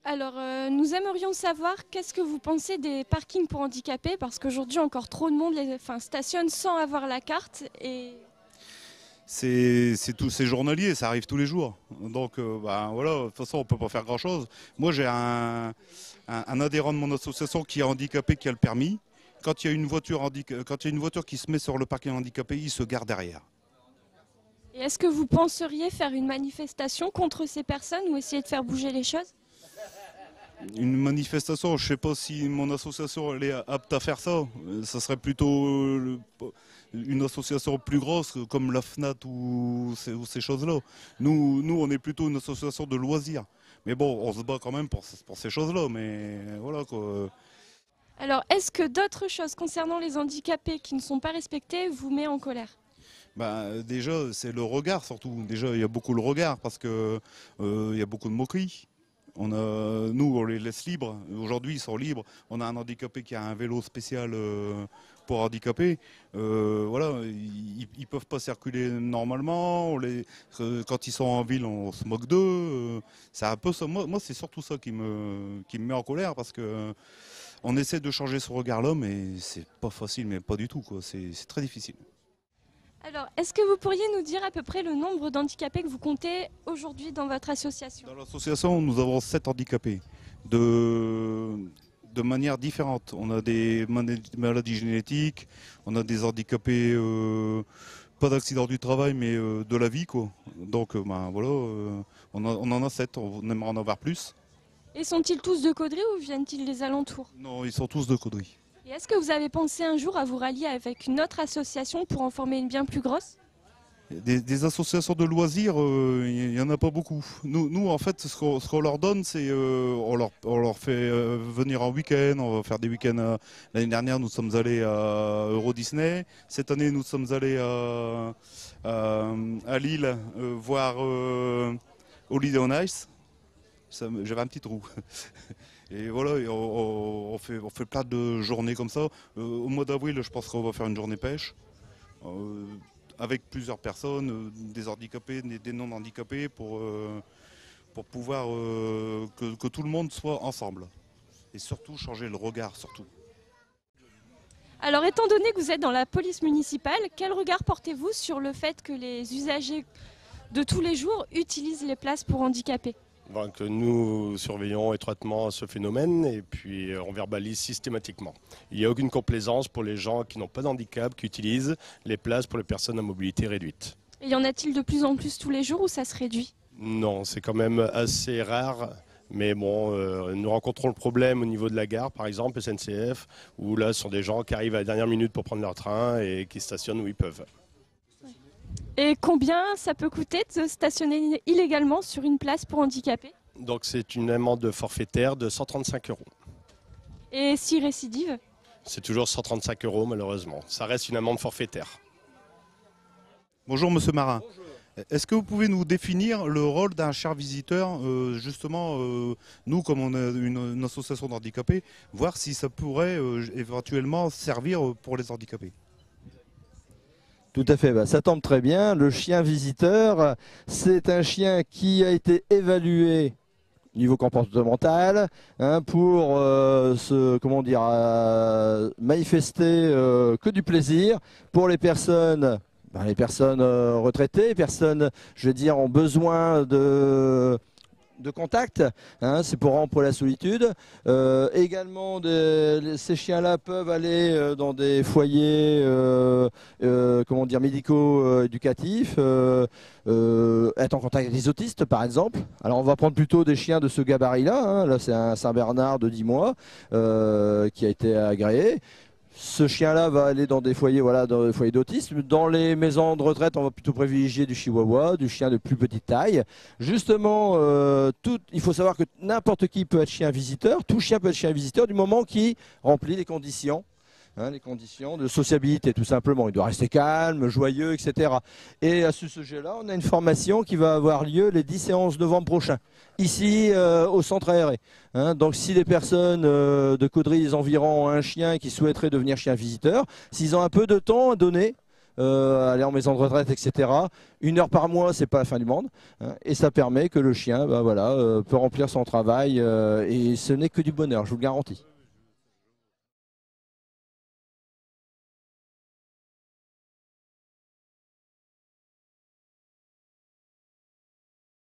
Alors, nous aimerions savoir qu'est-ce que vous pensez des parkings pour handicapés, parce qu'aujourd'hui encore trop de monde stationne sans avoir la carte. C'est journalier, ça arrive tous les jours. Donc voilà, de toute façon on peut pas faire grand chose. Moi j'ai un adhérent de mon association qui est handicapé, qui a le permis. Quand il y a une voiture qui se met sur le parking handicapé, il se gare derrière. Et est-ce que vous penseriez faire une manifestation contre ces personnes ou essayer de faire bouger les choses? Une manifestation, je ne sais pas si mon association elle est apte à faire ça. Ça serait plutôt une association plus grosse comme la FNAT ou ces choses-là. Nous, on est plutôt une association de loisirs. Mais bon, on se bat quand même pour ces choses-là. Mais voilà quoi. Alors, est-ce que d'autres choses concernant les handicapés qui ne sont pas respectées vous met en colère? Déjà, c'est le regard surtout. Déjà, il y a beaucoup le regard parce que il y a beaucoup de moqueries. Nous, on les laisse libres. Aujourd'hui, ils sont libres. On a un handicapé qui a un vélo spécial pour handicapés. Voilà, ils ne peuvent pas circuler normalement. Quand ils sont en ville, on se moque d'eux. C'est un peu ça. Moi, c'est surtout ça qui me met en colère parce que on essaie de changer ce regard-là, mais c'est pas facile, mais pas du tout, quoi. C'est très difficile. Alors, est-ce que vous pourriez nous dire à peu près le nombre d'handicapés que vous comptez aujourd'hui dans votre association? Dans l'association, nous avons 7 handicapés de manière différente. On a des maladies génétiques, on a des handicapés, pas d'accident du travail, mais de la vie, quoi. Donc, voilà, on en a 7, on aimerait en avoir plus. Et sont-ils tous de Caudry ou viennent-ils des alentours? Non, ils sont tous de Caudry. Et est-ce que vous avez pensé un jour à vous rallier avec une autre association pour en former une bien plus grosse? Des associations de loisirs, il n'y en a pas beaucoup. Nous en fait, ce qu'on leur donne, c'est on leur fait venir en week-end, on va faire des week-ends. L'année dernière, nous sommes allés à Euro Disney. Cette année, nous sommes allés à Lille voir Holiday on Ice. J'avais un petit trou. Et voilà, on fait plein de journées comme ça. Au mois d'avril, je pense qu'on va faire une journée pêche. Avec plusieurs personnes, des handicapés, des non-handicapés, pour pouvoir que tout le monde soit ensemble. Et surtout changer le regard, surtout. Alors, étant donné que vous êtes dans la police municipale, quel regard portez-vous sur le fait que les usagers de tous les jours utilisent les places pour handicapés? Donc, nous surveillons étroitement ce phénomène et puis on verbalise systématiquement. Il n'y a aucune complaisance pour les gens qui n'ont pas de handicap, qui utilisent les places pour les personnes à mobilité réduite. Et y en a-t-il de plus en plus tous les jours ou ça se réduit? Non, c'est quand même assez rare. Mais bon, nous rencontrons le problème au niveau de la gare, par exemple, SNCF, où là, ce sont des gens qui arrivent à la dernière minute pour prendre leur train et qui stationnent où ils peuvent. Et combien ça peut coûter de stationner illégalement sur une place pour handicapés? Donc c'est une amende forfaitaire de 135 €. Et si récidive? C'est toujours 135 € malheureusement. Ça reste une amende forfaitaire. Bonjour Monsieur Marin. Bonjour. Est-ce que vous pouvez nous définir le rôle d'un cher visiteur, justement, nous comme on a une association d'handicapés, voir si ça pourrait éventuellement servir pour les handicapés? Tout à fait, ça tombe très bien. Le chien visiteur, c'est un chien qui a été évalué au niveau comportemental pour manifester que du plaisir pour les personnes. Les personnes retraitées, les personnes, je veux dire, ont besoin de contact, c'est pour rompre la solitude. Également, ces chiens-là peuvent aller dans des foyers médico-éducatifs, être en contact avec des autistes par exemple. Alors on va prendre plutôt des chiens de ce gabarit-là. Là c'est un Saint-Bernard de 10 mois qui a été agréé. Ce chien-là va aller dans des foyers, dans des foyers d'autisme. Dans les maisons de retraite, on va plutôt privilégier du chihuahua, du chien de plus petite taille. Justement, il faut savoir que n'importe qui peut être chien visiteur. Tout chien peut être chien visiteur du moment qu'il remplit les conditions. Les conditions de sociabilité tout simplement. Il doit rester calme, joyeux, etc. Et à ce sujet-là, on a une formation qui va avoir lieu les 10 et 11 novembre prochains, ici au centre aéré. Donc si les personnes de Caudry, les environs ont un chien qui souhaiterait devenir chien visiteur, s'ils ont un peu de temps à donner, aller en maison de retraite, etc. 1 heure par mois, c'est pas la fin du monde, hein, et ça permet que le chien peut remplir son travail, et ce n'est que du bonheur, je vous le garantis.